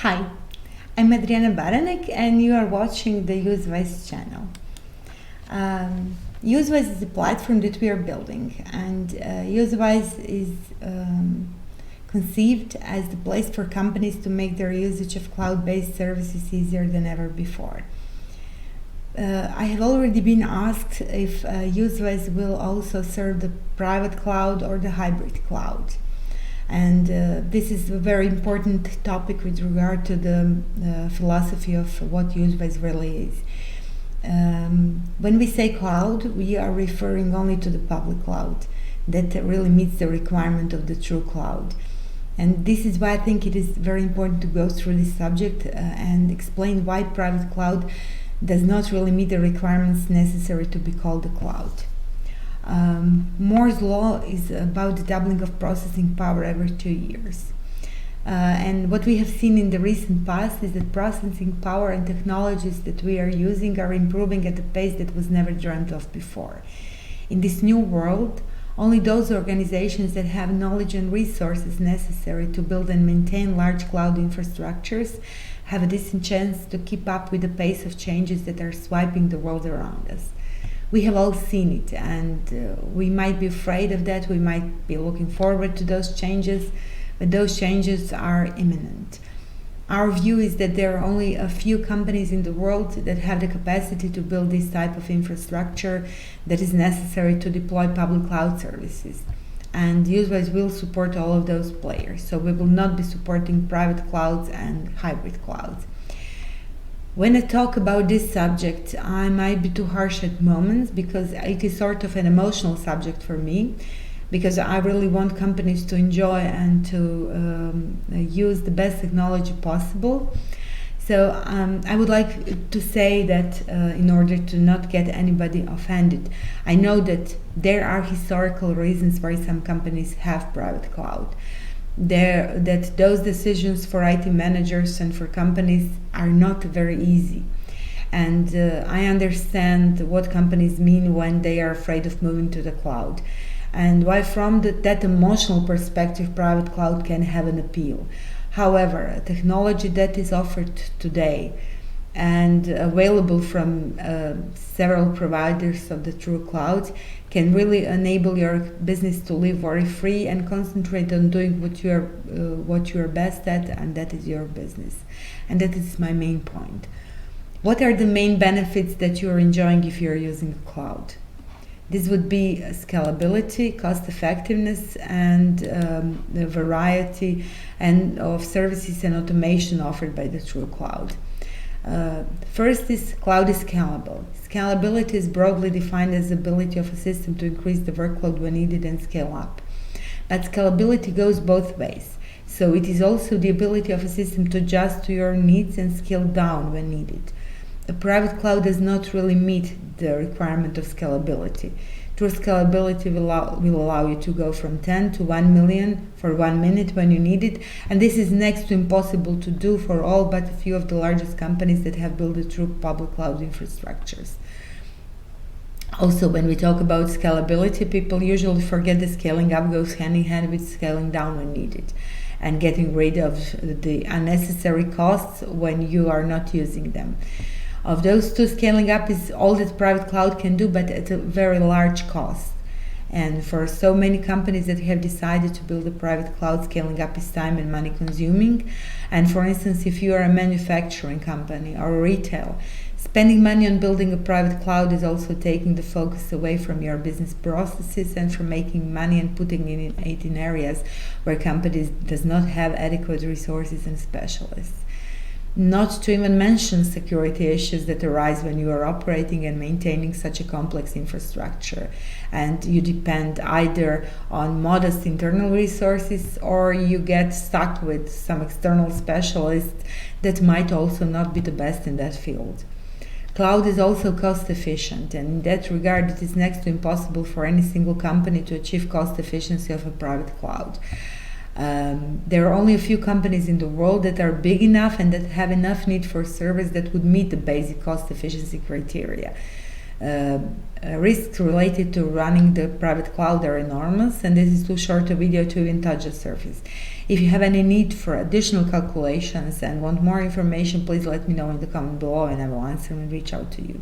Hi, I'm Adriana Baranek and you are watching the UseWise channel. UseWise is a platform that we are building, and UseWise is conceived as the place for companies to make their usage of cloud-based services easier than ever before. I have already been asked if UseWise will also serve the private cloud or the hybrid cloud. And this is a very important topic with regard to the philosophy of what UseWise really is. When we say cloud, we are referring only to the public cloud that really meets the requirement of the true cloud. And this is why I think it is very important to go through this subject and explain why private cloud does not really meet the requirements necessary to be called a cloud. Moore's law is about the doubling of processing power every 2 years. And what we have seen in the recent past is that processing power and technologies that we are using are improving at a pace that was never dreamt of before. In this new world, only those organizations that have knowledge and resources necessary to build and maintain large cloud infrastructures have a decent chance to keep up with the pace of changes that are sweeping the world around us. We have all seen it, and we might be afraid of that. We might be looking forward to those changes, but those changes are imminent. Our view is that there are only a few companies in the world that have the capacity to build this type of infrastructure that is necessary to deploy public cloud services. And UseWise will support all of those players. So we will not be supporting private clouds and hybrid clouds. When I talk about this subject, I might be too harsh at moments because it is sort of an emotional subject for me, because I really want companies to enjoy and to use the best technology possible. So I would like to say that in order to not get anybody offended, I know that there are historical reasons why some companies have private cloud. That those decisions for IT managers and for companies are not very easy. And I understand what companies mean when they are afraid of moving to the cloud, and why from that emotional perspective private cloud can have an appeal. However, a technology that is offered today and available from several providers of the true cloud can really enable your business to live worry free and concentrate on doing what you are best at, and that is your business. And that is my main point. What are the main benefits that you are enjoying if you are using the cloud? This would be scalability, cost effectiveness, and the variety and of services and automation offered by the true cloud. First is cloud is scalable. Scalability is broadly defined as the ability of a system to increase the workload when needed and scale up. But scalability goes both ways. So it is also the ability of a system to adjust to your needs and scale down when needed. A private cloud does not really meet the requirement of scalability. True scalability will allow you to go from 10 to 1 million for 1 minute when you need it, and this is next to impossible to do for all but a few of the largest companies that have built the true public cloud infrastructures. Also, when we talk about scalability, people usually forget that scaling up goes hand in hand with scaling down when needed, and getting rid of the unnecessary costs when you are not using them. Of those two, scaling up is all that private cloud can do, but at a very large cost. And for so many companies that have decided to build a private cloud, scaling up is time and money consuming. And for instance, if you are a manufacturing company or retail, spending money on building a private cloud is also taking the focus away from your business processes and from making money and putting it in areas where companies does not have adequate resources and specialists. Not to even mention security issues that arise when you are operating and maintaining such a complex infrastructure, and you depend either on modest internal resources or you get stuck with some external specialists that might also not be the best in that field. Cloud is also cost efficient, and in that regard it is next to impossible for any single company to achieve cost efficiency of a private cloud. There are only a few companies in the world that are big enough and that have enough need for service that would meet the basic cost efficiency criteria. risks related to running the private cloud are enormous, and this is too short a video to even touch the surface. If you have any need for additional calculations and want more information, please let me know in the comment below and I will answer and reach out to you.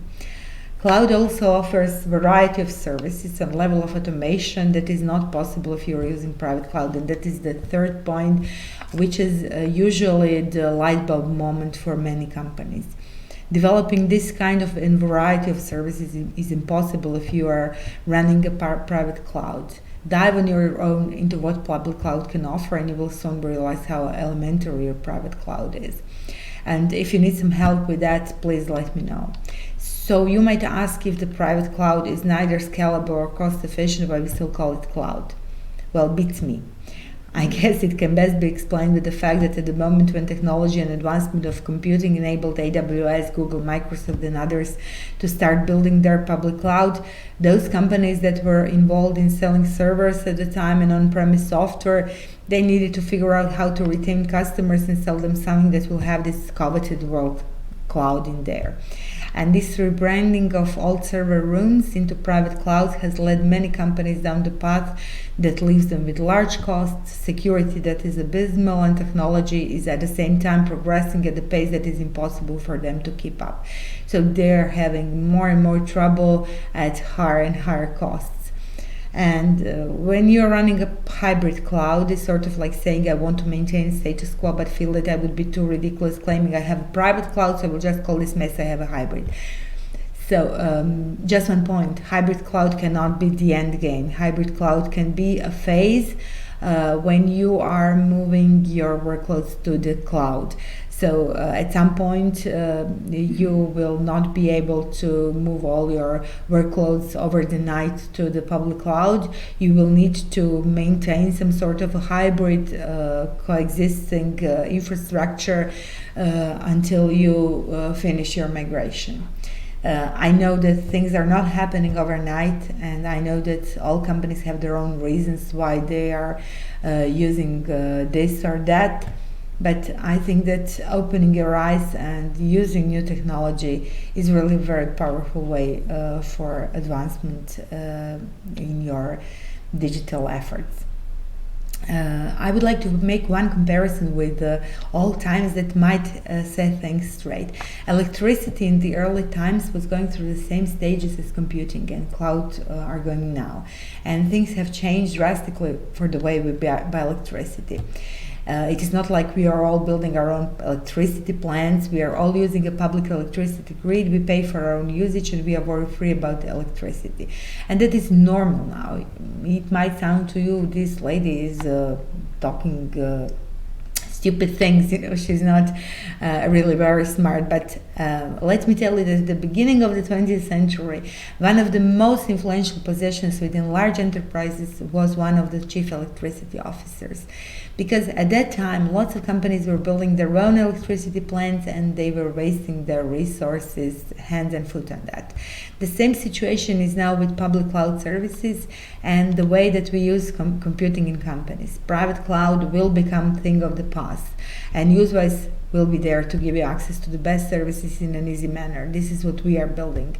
Cloud also offers variety of services and level of automation that is not possible if you're using private cloud, and that is the third point, which is usually the light bulb moment for many companies. Developing this kind of variety of services is impossible if you are running a private cloud. Dive on your own into what public cloud can offer, and you will soon realize how elementary your private cloud is. And if you need some help with that, please let me know. So you might ask if the private cloud is neither scalable or cost efficient, but we still call it cloud. Well, beats me. I guess it can best be explained with the fact that at the moment when technology and advancement of computing enabled AWS, Google, Microsoft and others to start building their public cloud, those companies that were involved in selling servers at the time and on-premise software, they needed to figure out how to retain customers and sell them something that will have this coveted world cloud in there. And this rebranding of old server rooms into private clouds has led many companies down the path that leaves them with large costs, security that is abysmal, and technology is at the same time progressing at a pace that is impossible for them to keep up. So they're having more and more trouble at higher and higher costs. And when you're running a hybrid cloud, it's sort of like saying I want to maintain status quo but feel that I would be too ridiculous claiming I have a private cloud, so I will just call this mess I have a hybrid. So just one point, hybrid cloud cannot be the end game. Hybrid cloud can be a phase when you are moving your workloads to the cloud. So at some point you will not be able to move all your workloads over the night to the public cloud. You will need to maintain some sort of a hybrid coexisting infrastructure until you finish your migration. I know that things are not happening overnight, and I know that all companies have their own reasons why they are using this or that. But I think that opening your eyes and using new technology is really a very powerful way for advancement in your digital efforts. I would like to make one comparison with old times that might set things straight. Electricity in the early times was going through the same stages as computing and cloud are going now. And things have changed drastically for the way we buy electricity. It is not like we are all building our own electricity plants. We are all using a public electricity grid. We pay for our own usage and we are very free about the electricity. And that is normal now. It might sound to you, this lady is talking stupid things, she's not really very smart, but let me tell you that at the beginning of the 20th century, one of the most influential positions within large enterprises was one of the chief electricity officers. Because at that time, lots of companies were building their own electricity plants and they were wasting their resources, hands and foot on that. The same situation is now with public cloud services and the way that we use computing in companies. Private cloud will become a thing of the past, and UseWise will be there to give you access to the best services in an easy manner. This is what we are building.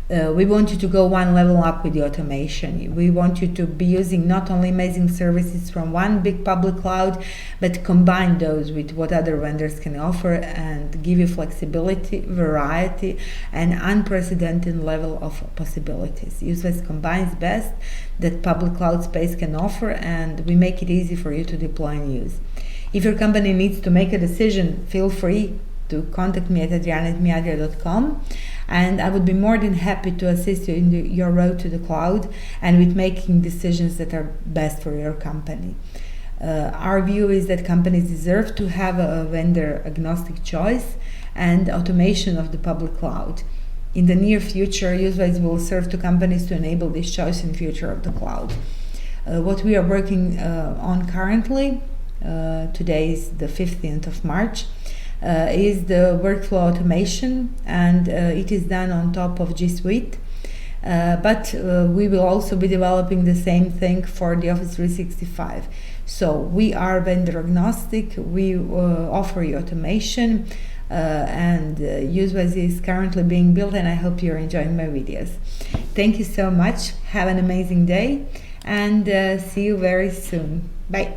We want you to go one level up with the automation. We want you to be using not only amazing services from one big public cloud, but combine those with what other vendors can offer and give you flexibility, variety, and unprecedented level of possibilities. UseWise combines best that public cloud space can offer, and we make it easy for you to deploy and use. If your company needs to make a decision, feel free to contact me at adriana@miadria.com, and I would be more than happy to assist you in your road to the cloud and with making decisions that are best for your company. Our view is that companies deserve to have a vendor agnostic choice and automation of the public cloud. In the near future, UseWise will serve to companies to enable this choice in future of the cloud. What we are working on currently, today is the 15th of March, is the workflow automation, and it is done on top of G Suite. But we will also be developing the same thing for the Office 365. So we are vendor agnostic. We offer you automation. and UseWise is currently being built, and I hope you're enjoying my videos. Thank you so much. Have an amazing day, and see you very soon. Bye.